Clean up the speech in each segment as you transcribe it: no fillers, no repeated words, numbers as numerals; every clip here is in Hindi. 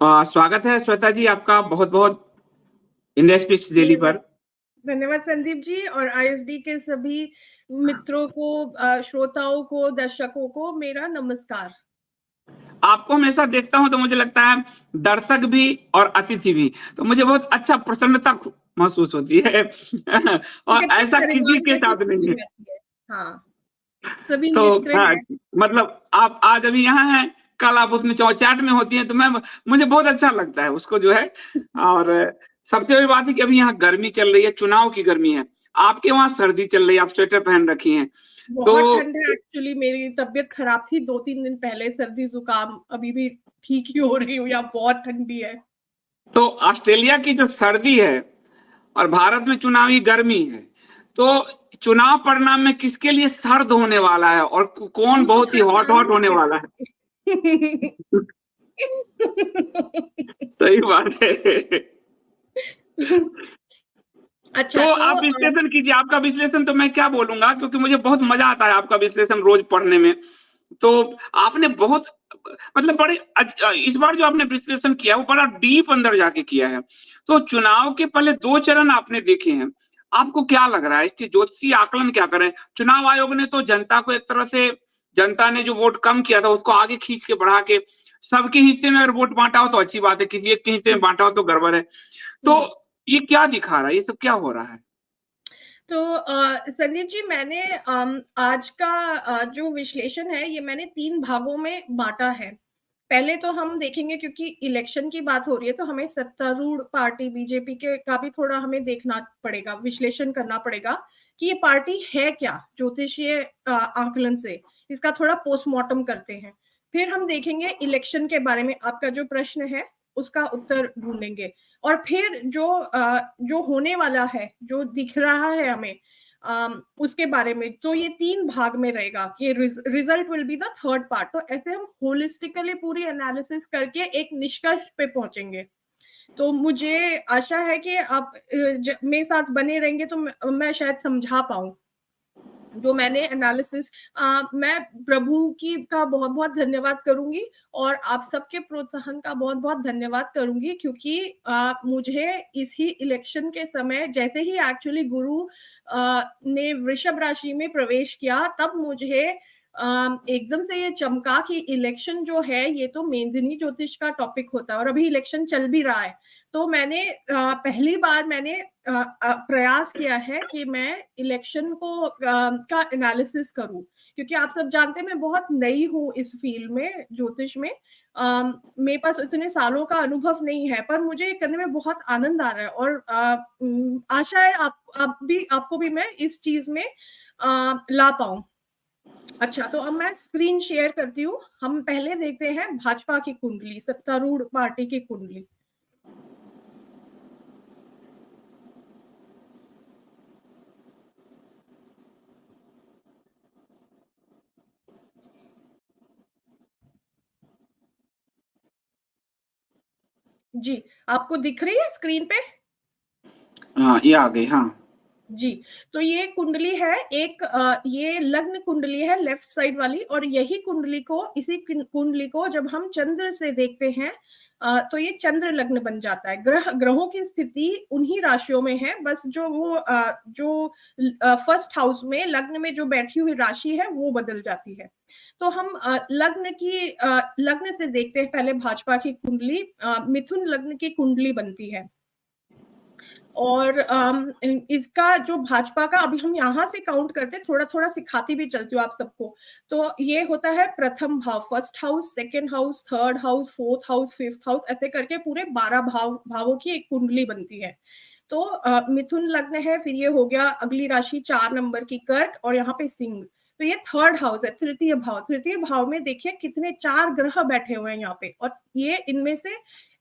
स्वागत है श्वेता जी आपका बहुत-बहुत इंडिया स्पीक्स डेली धन्यवाद पर। धन्यवाद संदीप जी और आईएसडी के सभी मित्रों को, श्रोताओं को, दर्शकों को मेरा नमस्कार। आपको हमेशा देखता हूँ तो मुझे लगता है दर्शक भी और अतिथि भी, तो मुझे बहुत अच्छा प्रसन्नता महसूस होती है और एक अच्छे ऐसा किसी परिवार के जैसी साथ नहीं है। फीलिंग आती है। हाँ, सभी तो मित्र हाँ, हैं। मतलब आप आज अभी यहाँ हैं, कल आप उसमें चैट में होती हैं, तो मुझे बहुत अच्छा लगता है उसको जो है। और सबसे बड़ी बात है कि अभी यहाँ गर्मी चल रही है, चुनाव की गर्मी है। आपके वहाँ सर्दी चल रही है, आप स्वेटर पहन रखी हैं। बहुत तो ठंड है, एक्चुअली मेरी तबीयत खराब थी 2-3 दिन पहले, सर्दी जुकाम, अभी भी ठीक ही हो रही हूँ, यहाँ बहुत ठंडी है। तो ऑस्ट्रेलिया की जो सर्दी है और भारत में चुनावी गर्मी है, तो चुनाव परिणाम में किसके लिए सर्द होने वाला है और कौन उसको बहुत ही थोड़ा हॉट पानी हॉट होने दे वाला है? दे। सही बात है। तो अच्छा, तो आप विश्लेषण कीजिए, आपका विश्लेषण तो मैं क्या बोलूंगा, क्योंकि मुझे बहुत मजा आता है आपका विश्लेषण रोज पढ़ने में। तो आपने बहुत मतलब इस बार जो आपने विश्लेषण किया वो बड़ा डीप अंदर जाके किया है। तो चुनाव के पहले 2 चरण आपने देखे हैं। आपको क्या लग रहा है इसके ज्योतिषीय आकलन क्या करें? चुनाव आयोग ने तो जनता को एक तरह से, जनता ने जो वोट कम किया था उसको आगे खींच के बढ़ा के सबके हिस्से में अगर वोट बांटा हो तो अच्छी बात है, किसी एक के हिस्से में बांटा हो तो गड़बड़ है। तो ये क्या दिखा रहा है? ये सब क्या हो रहा है? तो संदीप जी, मैंने आज का जो विश्लेषण है ये मैंने 3 भागों में बांटा है। पहले तो हम देखेंगे, क्योंकि इलेक्शन की बात हो रही है तो हमें सत्तारूढ़ पार्टी बीजेपी के का भी थोड़ा हमें देखना पड़ेगा, विश्लेषण करना पड़ेगा कि ये पार्टी है क्या ज्योतिषीय आकलन से। इसका थोड़ा पोस्टमार्टम करते हैं, फिर हम देखेंगे इलेक्शन के बारे में, आपका जो प्रश्न है उसका उत्तर ढूंढेंगे, और फिर जो होने वाला है, जो दिख रहा है हमें उसके बारे में। तो ये 3 भाग में रहेगा, ये result will be the third part. तो ऐसे हम होलिस्टिकली पूरी एनालिसिस करके एक निष्कर्ष पे पहुंचेंगे। तो मुझे आशा है कि आप मेरे साथ बने रहेंगे तो मैं शायद समझा पाऊं जो मैंने एनालिसिस। मैं प्रभु की का बहुत बहुत धन्यवाद करूंगी और आप सबके प्रोत्साहन का बहुत बहुत धन्यवाद करूंगी, क्योंकि मुझे इसी इलेक्शन के समय जैसे ही एक्चुअली गुरु ने वृषभ राशि में प्रवेश किया, तब मुझे एकदम से ये चमका कि इलेक्शन जो है ये तो मेदिनी ज्योतिष का टॉपिक होता है, और अभी इलेक्शन चल भी रहा है। तो मैंने पहली बार मैंने प्रयास किया है कि मैं इलेक्शन को का एनालिसिस करूं, क्योंकि आप सब जानते हैं मैं बहुत नई हूं इस फील्ड में, ज्योतिष में। मेरे पास इतने सालों का अनुभव नहीं है, पर मुझे करने में बहुत आनंद आ रहा है, और आशा है आपको भी मैं इस चीज में ला पाऊं। अच्छा, तो अब मैं स्क्रीन शेयर करती हूँ। हम पहले देखते हैं भाजपा की कुंडली, सत्तारूढ़ पार्टी की कुंडली। जी, आपको दिख रही है स्क्रीन पे? हाँ, ये आ गई। हाँ जी, तो ये कुंडली है, एक ये लग्न कुंडली है लेफ्ट साइड वाली, और यही कुंडली को, इसी कुंडली को जब हम चंद्र से देखते हैं तो ये चंद्र लग्न बन जाता है। ग्रहों की स्थिति उन्हीं राशियों में है, बस जो फर्स्ट हाउस में लग्न में जो बैठी हुई राशि है वो बदल जाती है। तो हम लग्न से देखते हैं पहले भाजपा की कुंडली। मिथुन लग्न की कुंडली बनती है, और इसका जो भाजपा का, अभी हम यहाँ से काउंट करते, थोड़ा थोड़ा सिखाती भी चलती हूँ आप सबको। तो ये होता है प्रथम भाव, first house, second house, third house, fourth house, fifth house, ऐसे करके पूरे 12 भावों की एक कुंडली बनती है। तो मिथुन लग्न है, फिर ये हो गया अगली राशि 4 नंबर की कर्क, और यहाँ पे सिंह। तो ये थर्ड हाउस है, तृतीय भाव। तृतीय भाव में देखिए कितने 4 ग्रह बैठे हुए हैं यहाँ पे, और ये इनमें से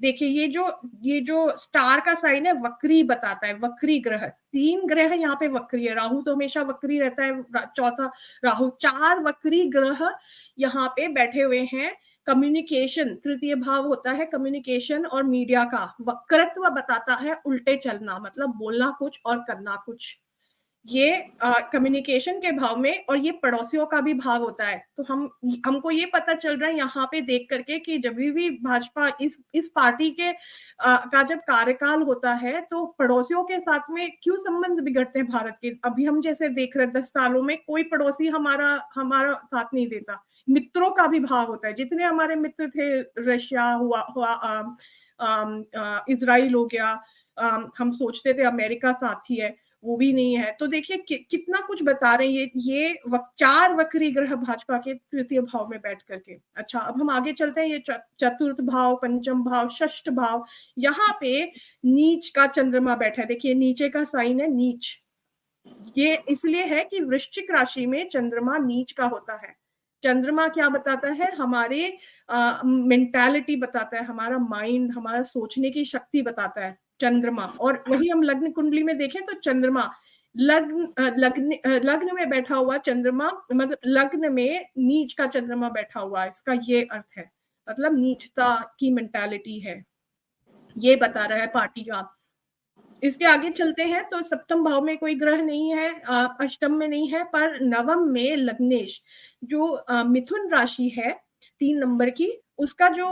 देखिए ये जो स्टार का साइन है वक्री बताता है, वक्री ग्रह। 3 ग्रह यहाँ पे वक्री है, राहु तो हमेशा वक्री रहता है, चौथा राहु। 4 वक्री ग्रह यहाँ पे बैठे हुए हैं। कम्युनिकेशन, तृतीय भाव होता है कम्युनिकेशन और मीडिया का। वक्रत्व बताता है उल्टे चलना, मतलब बोलना कुछ और करना कुछ। ये कम्युनिकेशन के भाव में, और ये पड़ोसियों का भी भाव होता है। तो हमको ये पता चल रहा है यहाँ पे देख करके कि जब भी भाजपा इस पार्टी के का जब कार्यकाल होता है तो पड़ोसियों के साथ में क्यों संबंध बिगड़ते हैं भारत के। अभी हम जैसे देख रहे हैं 10 सालों में कोई पड़ोसी हमारा हमारा साथ नहीं देता। मित्रों का भी भाव होता है। जितने हमारे मित्र थे, रशिया हुआ इजराइल हो गया, हम सोचते थे अमेरिका साथी है, वो भी नहीं है। तो देखिए कितना कुछ बता रहे हैं ये 4 वक्री ग्रह भाजपा के तृतीय भाव में बैठ करके। अच्छा, अब हम आगे चलते हैं। ये चतुर्थ भाव, पंचम भाव, षष्ठ भाव, यहाँ पे नीच का चंद्रमा बैठा है। देखिए नीचे का साइन है नीच। ये इसलिए है कि वृश्चिक राशि में चंद्रमा नीच का होता है। चंद्रमा क्या बताता है? हमारे मेंटालिटी बताता है, हमारा माइंड, हमारा सोचने की शक्ति बताता है चंद्रमा। और वही हम लग्न कुंडली में देखें तो चंद्रमा लग्न में बैठा हुआ चंद्रमा, मतलब लग्न में नीच का चंद्रमा बैठा हुआ है, इसका ये अर्थ है, मतलब नीचता की मेंटालिटी है, ये बता रहा है पार्टी का। इसके आगे चलते हैं तो सप्तम भाव में कोई ग्रह नहीं है, अष्टम में नहीं है, पर नवम में लग्नेश जो मिथुन राशि है 3 नंबर की, उसका जो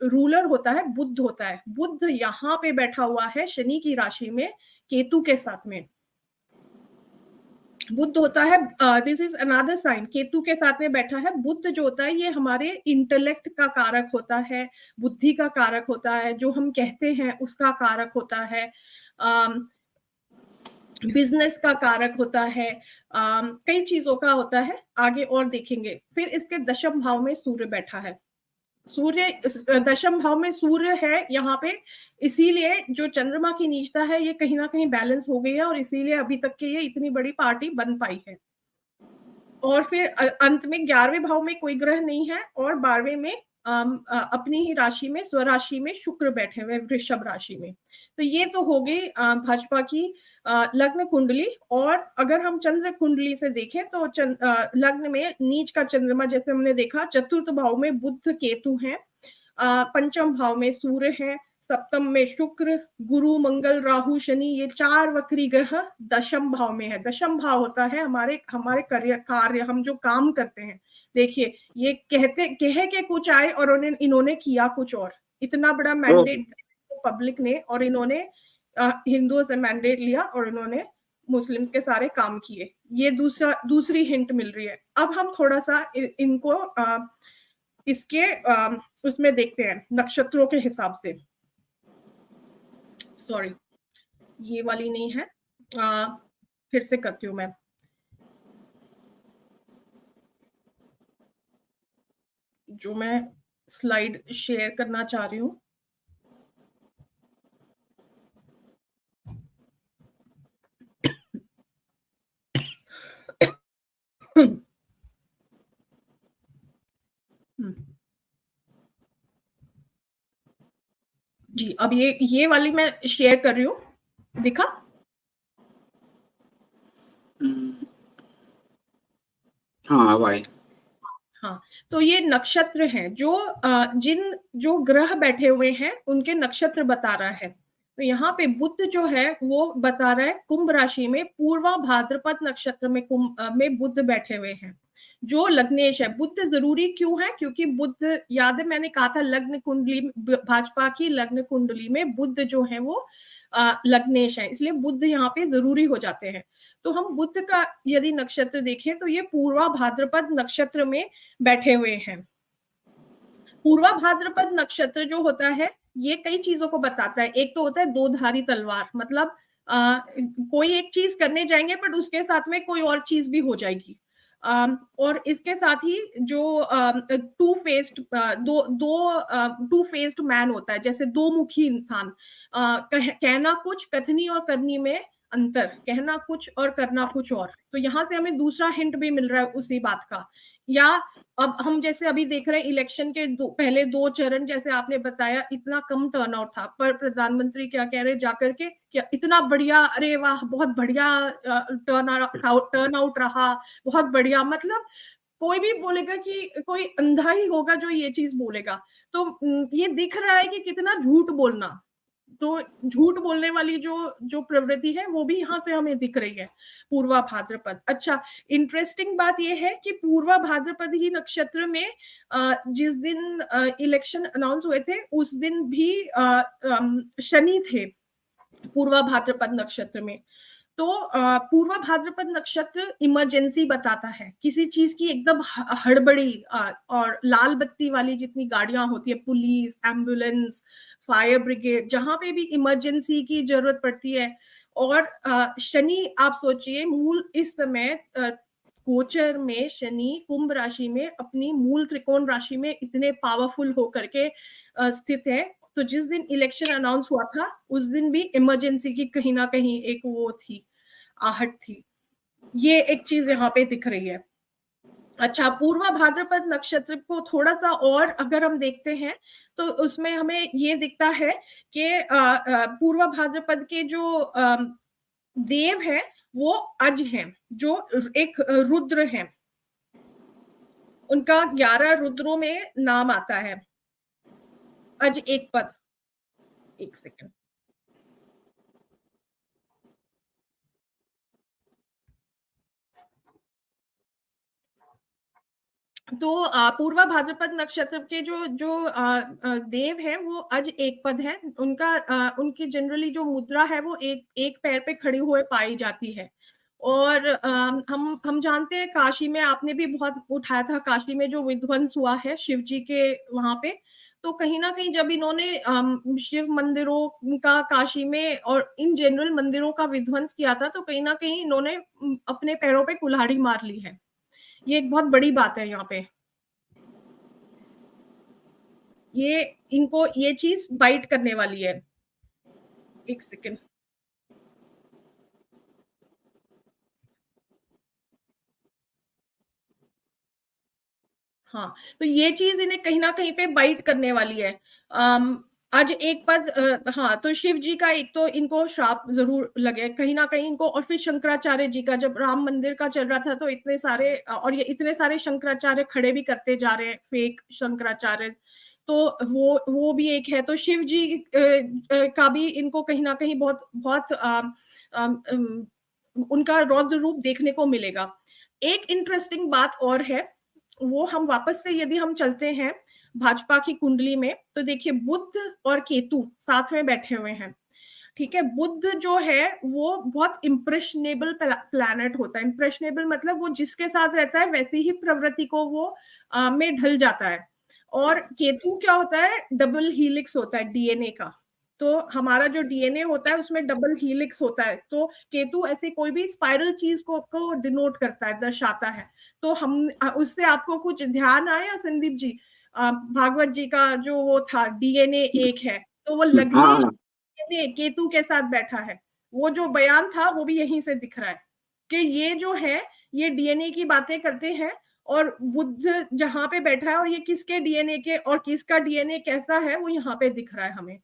रूलर होता है बुध होता है। बुध यहाँ पे बैठा हुआ है शनि की राशि में केतु के साथ में। बुध होता है, this is another sign, Ketu के साथ में बैठा है। बुध जो होता है ये हमारे इंटेलेक्ट का कारक होता है, बुद्धि का कारक होता है, जो हम कहते हैं उसका कारक होता है, बिजनेस का कारक होता है, कई चीजों का होता है, आगे और देखेंगे। फिर इसके दशम भाव में सूर्य बैठा है। सूर्य दशम भाव में सूर्य है यहाँ पे, इसीलिए जो चंद्रमा की नीचता है ये कहीं ना कहीं बैलेंस हो गई है, और इसीलिए अभी तक के ये इतनी बड़ी पार्टी बन पाई है। और फिर अंत में 11वें भाव में कोई ग्रह नहीं है, और 12वें में अपनी ही राशि में, स्वराशि में शुक्र बैठे हुए वृषभ राशि में। तो ये तो हो गई भाजपा की लग्न कुंडली। और अगर हम चंद्र कुंडली से देखें तो लग्न में नीच का चंद्रमा जैसे हमने देखा, चतुर्थ भाव में बुध केतु है, पंचम भाव में सूर्य है, सप्तम में शुक्र, गुरु, मंगल, राहु, शनि, ये 4 वक्री ग्रह दशम भाव में है। दशम भाव होता है हमारे करियर, कार्य, हम जो काम करते हैं। देखिए ये कह के कुछ आए और इन्होंने किया कुछ और। इतना बड़ा मैंडेट पब्लिक ने, और इन्होंने हिंदुओं से मैंडेट लिया और इन्होंने मुस्लिम्स के सारे काम किए। ये दूसरी हिंट मिल रही है। अब हम थोड़ा सा इनको इसके उसमें देखते हैं नक्षत्रों के हिसाब से। सॉरी, ये वाली नहीं है, फिर से करती हूँ मैं। जो मैं स्लाइड शेयर करना चाह रही हूँ, जी अब ये वाली मैं शेयर कर रही हूँ, दिखा? हाँ भाई। हाँ, तो ये नक्षत्र हैं जो ग्रह बैठे हुए हैं उनके नक्षत्र बता रहा है। तो यहाँ पे बुध जो है वो बता रहा है कुंभ राशि में पूर्वा भाद्रपद नक्षत्र में में बुध बैठे हुए हैं, जो लग्नेश है। बुध जरूरी क्यों है? क्योंकि बुध, याद है मैंने कहा था लग्न कुंडली, भाजपा की लग्न कुंडली में बुध जो है वो लग्नेश है, इसलिए बुध यहाँ पे जरूरी हो जाते हैं। तो हम बुध का यदि नक्षत्र देखें तो ये पूर्वा भाद्रपद नक्षत्र में बैठे हुए हैं। पूर्वा भाद्रपद नक्षत्र जो होता है ये कई चीजों को बताता है। एक तो होता है दो धारी तलवार, मतलब कोई एक चीज करने जाएंगे बट उसके साथ में कोई और चीज भी हो जाएगी। और इसके साथ ही जो टू फेस्ड मैन होता है, जैसे दो मुखी इंसान, कहना कुछ, कथनी और करनी में अंतर, कहना कुछ और करना कुछ और। तो यहाँ से हमें दूसरा हिंट भी मिल रहा है उसी बात का। या अब हम जैसे अभी देख रहे हैं इलेक्शन के पहले 2 चरण, जैसे आपने बताया इतना कम टर्नआउट था, पर प्रधानमंत्री क्या कह रहे जाकर के, क्या इतना बढ़िया, अरे वाह बहुत बढ़िया टर्नआउट रहा, बहुत बढ़िया। मतलब कोई भी बोलेगा कि कोई अंधा ही होगा जो ये चीज बोलेगा। तो ये दिख रहा है कि कितना झूठ बोलना, तो झूठ बोलने वाली जो प्रवृत्ति है वो भी यहाँ से हमें दिख रही है पूर्वा भाद्रपद। अच्छा, इंटरेस्टिंग बात ये है कि पूर्वा भाद्रपद ही नक्षत्र में जिस दिन इलेक्शन अनाउंस हुए थे उस दिन भी शनि थे पूर्वा भाद्रपद नक्षत्र में। तो पूर्वा भाद्रपद नक्षत्र इमरजेंसी बताता है, किसी चीज की एकदम हड़बड़ी, और लाल बत्ती वाली जितनी गाड़ियां होती है, पुलिस, एम्बुलेंस, फायर ब्रिगेड, जहां पे भी इमरजेंसी की जरूरत पड़ती है। और शनि आप सोचिए, मूल इस समय गोचर में शनि कुंभ राशि में अपनी मूल त्रिकोण राशि में इतने पावरफुल होकर के स्थित है। तो जिस दिन इलेक्शन अनाउंस हुआ था उस दिन भी इमरजेंसी की कहीं ना कहीं एक वो थी, आहट थी। ये एक चीज यहाँ पे दिख रही है। अच्छा, पूर्वा भाद्रपद नक्षत्र को थोड़ा सा और अगर हम देखते हैं तो उसमें हमें ये दिखता है कि पूर्वा भाद्रपद के जो देव है वो अज हैं, जो एक रुद्र हैं, उनका 11 रुद्रों में नाम आता है। अज एक पद, एक सेकंड, तो पूर्वा भाद्रपद नक्षत्र के जो जो देव हैं वो अज एक पद है। उनका उनकी जनरली जो मुद्रा है वो एक पैर पे खड़ी हुए पाई जाती है। और हम जानते हैं काशी में आपने भी बहुत उठाया था, काशी में जो विध्वंस हुआ है शिव जी के वहां पे, तो कहीं ना कहीं जब इन्होंने शिव मंदिरों का काशी में और इन जनरल मंदिरों का विध्वंस किया था तो कहीं ना कहीं इन्होंने अपने पैरों पे कुल्हाड़ी मार ली है। ये एक बहुत बड़ी बात है यहाँ पे। ये इनको ये चीज बाइट करने वाली है। एक सेकेंड, हाँ, तो ये चीज इन्हें कहीं ना कहीं पे बाइट करने वाली है। आज एक पद, हाँ, तो शिव जी का एक तो इनको श्राप जरूर लगे कहीं ना कहीं इनको, और फिर शंकराचार्य जी का, जब राम मंदिर का चल रहा था तो इतने सारे, और ये इतने सारे शंकराचार्य खड़े भी करते जा रहे हैं, फेक शंकराचार्य, तो वो भी एक है। तो शिव जी का भी इनको कहीं ना कहीं बहुत बहुत उनका रौद्र रूप देखने को मिलेगा। एक इंटरेस्टिंग बात और है, वो हम वापस से यदि हम चलते हैं भाजपा की कुंडली में तो देखिए बुध और केतु साथ में बैठे हुए हैं। ठीक है, बुध जो है वो बहुत इम्प्रेशनेबल प्लैनेट होता है। इम्प्रेशनेबल मतलब वो जिसके साथ रहता है वैसी ही प्रवृत्ति को वो में ढल जाता है। और केतु क्या होता है, डबल हीलिक्स होता है डीएनए का। तो हमारा जो डीएनए होता है उसमें डबल हीलिक्स होता है, तो केतु ऐसे कोई भी स्पाइरल चीज को डिनोट करता है, दर्शाता है। तो हम उससे आपको कुछ ध्यान आया संदीप जी, भागवत जी का जो वो था डीएनए एक है, तो वो लग्नेश हाँ, केतु के साथ बैठा है। वो जो बयान था वो भी यहीं से दिख रहा है कि ये जो है ये डीएनए की बातें करते हैं, और बुद्ध जहां पे बैठा है और ये किसके डीएनए के और किसका डीएनए कैसा है वो यहाँ पे दिख रहा है हमें।